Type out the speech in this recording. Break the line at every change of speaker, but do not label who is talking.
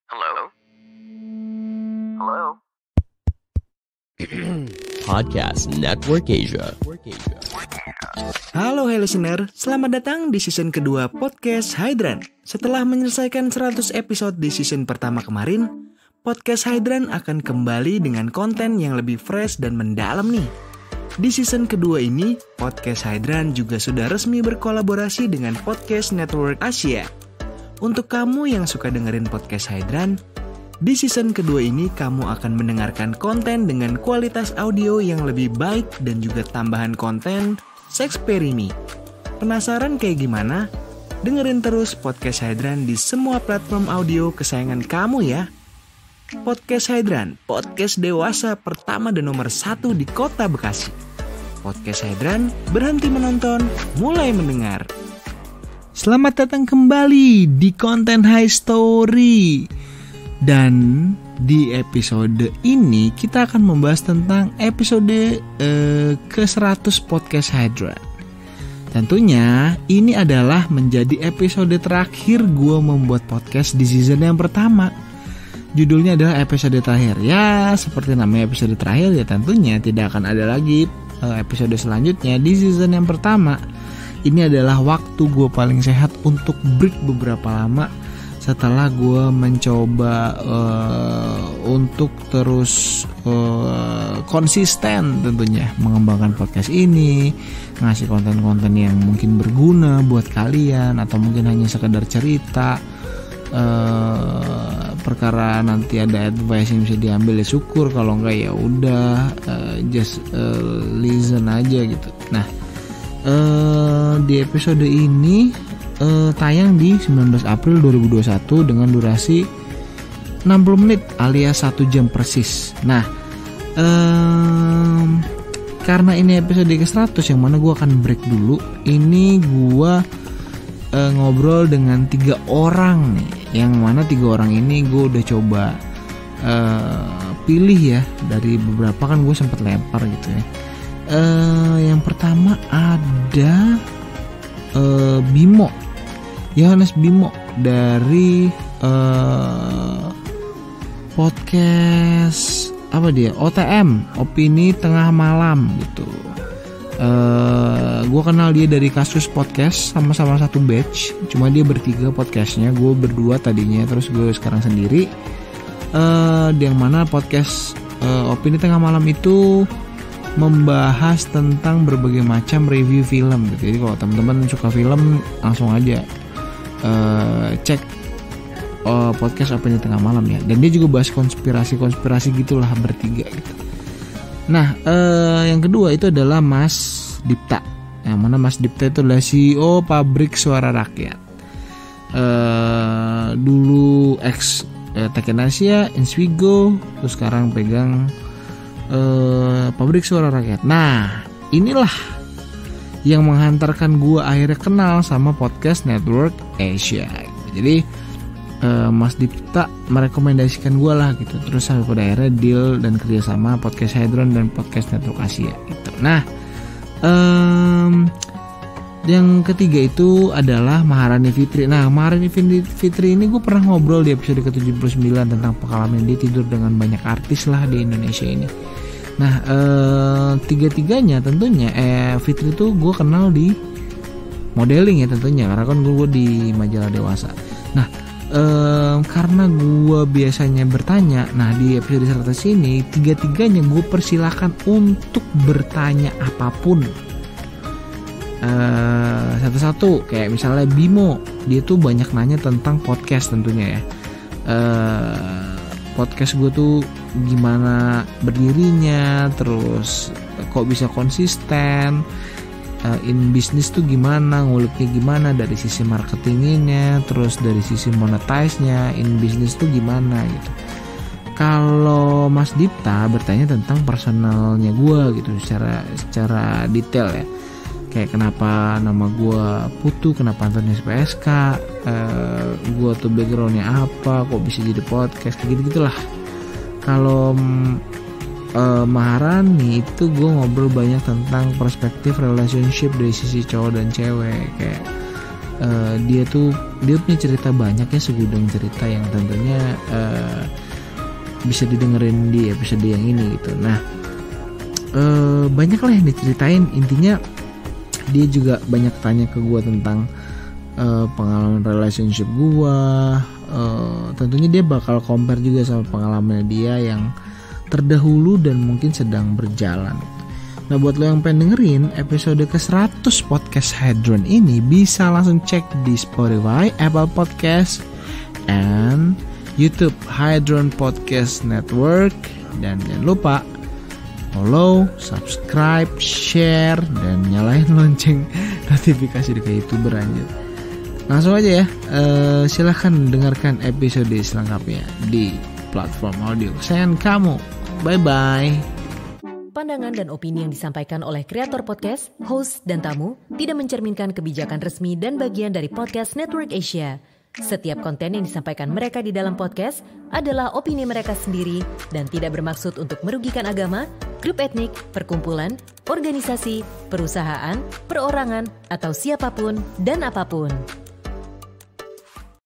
Hello? Hello?
Podcast Network Asia.
Halo listener, selamat datang di season kedua Podcast Hydran. Setelah menyelesaikan 100 episode di season pertama kemarin, Podcast Hydran akan kembali dengan konten yang lebih fresh dan mendalam nih. Di season kedua ini, Podcast Hydran juga sudah resmi berkolaborasi dengan Podcast Network Asia. Untuk kamu yang suka dengerin Podcast Hydran, di season kedua ini kamu akan mendengarkan konten dengan kualitas audio yang lebih baik dan juga tambahan konten Sexperimi. Penasaran kayak gimana? Dengerin terus Podcast Hydran di semua platform audio kesayangan kamu ya. Podcast Hydran, podcast dewasa pertama dan nomor 1 di kota Bekasi. Podcast Hydran, berhenti menonton, mulai mendengar. Selamat datang kembali di konten High Story. Dan di episode ini kita akan membahas tentang episode ke-100 Podcast Hydran. Tentunya ini adalah menjadi episode terakhir gue membuat podcast di season yang pertama. Judulnya adalah episode terakhir. Ya seperti namanya episode terakhir ya, tentunya tidak akan ada lagi episode selanjutnya di season yang pertama. Ini adalah waktu gue paling sehat untuk break beberapa lama setelah gue mencoba untuk terus konsisten tentunya mengembangkan podcast ini, ngasih konten-konten yang mungkin berguna buat kalian atau mungkin hanya sekedar cerita perkara nanti ada advice yang bisa diambil ya syukur, kalau enggak ya udah just listen aja gitu. Nah, di episode ini tayang di 19 April 2021 dengan durasi 60 menit alias 1 jam persis. Nah, karena ini episode ke-100 yang mana gue akan break dulu. Ini gue ngobrol dengan 3 orang nih, yang mana 3 orang ini gue udah coba pilih ya. Dari beberapa kan gue sempat lempar gitu ya. Yang pertama ada Bimo, Yohanes Bimo dari podcast apa dia, OTM, Opini Tengah Malam gitu. Gue kenal dia dari Kasus Podcast, sama-sama satu batch. Cuma dia bertiga podcastnya, gue berdua tadinya, terus gue sekarang sendiri. Yang mana podcast Opini Tengah Malam itu membahas tentang berbagai macam review film gitu. Jadi kalau teman-teman suka film langsung aja cek podcast Opini Tengah Malam ya. Dan dia juga bahas konspirasi gitulah bertiga gitu. Nah, yang kedua itu adalah Mas Dipta. Yang mana Mas Dipta itu adalah CEO Pabrik Suara Rakyat. Dulu ex Teken Asia, Inswigo, terus sekarang pegang Pabrik Suara Rakyat. Nah, inilah yang menghantarkan gue akhirnya kenal sama Podcast Network Asia. Jadi Mas Dipta merekomendasikan gue lah gitu. Terus sampai pada akhirnya deal dan kerjasama Podcast Hydran dan Podcast Network Asia gitu. Nah, yang ketiga itu adalah Maharani Fitri. Nah, Maharani Fitri ini gue pernah ngobrol di episode ke-79 tentang pengalaman dia tidur dengan banyak artis lah di Indonesia ini. Nah, tiga-tiganya tentunya Fitri itu gue kenal di modeling ya tentunya, karena kan gue di majalah Dewasa. Nah, karena gue biasanya bertanya, nah di episode 100 ini tiga-tiganya gue persilakan untuk bertanya apapun. Satu-satu, kayak misalnya Bimo, dia tuh banyak nanya tentang podcast tentunya ya. Podcast gue tuh gimana berdirinya, terus kok bisa konsisten, in bisnis tuh gimana, nguliknya gimana dari sisi marketingnya, terus dari sisi monetize-nya, in bisnis tuh gimana gitu. Kalau Mas Dipta bertanya tentang personalnya gue gitu secara detail ya. Kayak kenapa nama gue Putu, kenapa Antonius PSK, gue tuh backgroundnya apa, kok bisa jadi podcast, kayak gitu-gitulah. Kalau Maharani itu gue ngobrol banyak tentang perspektif relationship dari sisi cowok dan cewek. Kayak dia punya cerita banyak ya, segudang cerita yang tentunya bisa didengerin di episode yang ini gitu. Nah, banyak lah yang diceritain. Intinya dia juga banyak tanya ke gue tentang pengalaman relationship gue. Tentunya dia bakal compare juga sama pengalaman dia yang terdahulu dan mungkin sedang berjalan. Nah, buat lo yang pengen dengerin episode ke-100 podcast Hydran ini, bisa langsung cek di Spotify, Apple Podcast, and YouTube Hydran Podcast Network. Dan jangan lupa follow, subscribe, share, dan nyalain lonceng notifikasi di YouTuber anjir. Langsung aja ya, silahkan dengarkan episode selengkapnya di platform audio kesayangan kamu. Bye-bye.
Pandangan dan opini yang disampaikan oleh kreator podcast, host, dan tamu tidak mencerminkan kebijakan resmi dan bagian dari Podcast Network Asia. Setiap konten yang disampaikan mereka di dalam podcast adalah opini mereka sendiri dan tidak bermaksud untuk merugikan agama, grup etnik, perkumpulan, organisasi, perusahaan, perorangan, atau siapapun dan apapun.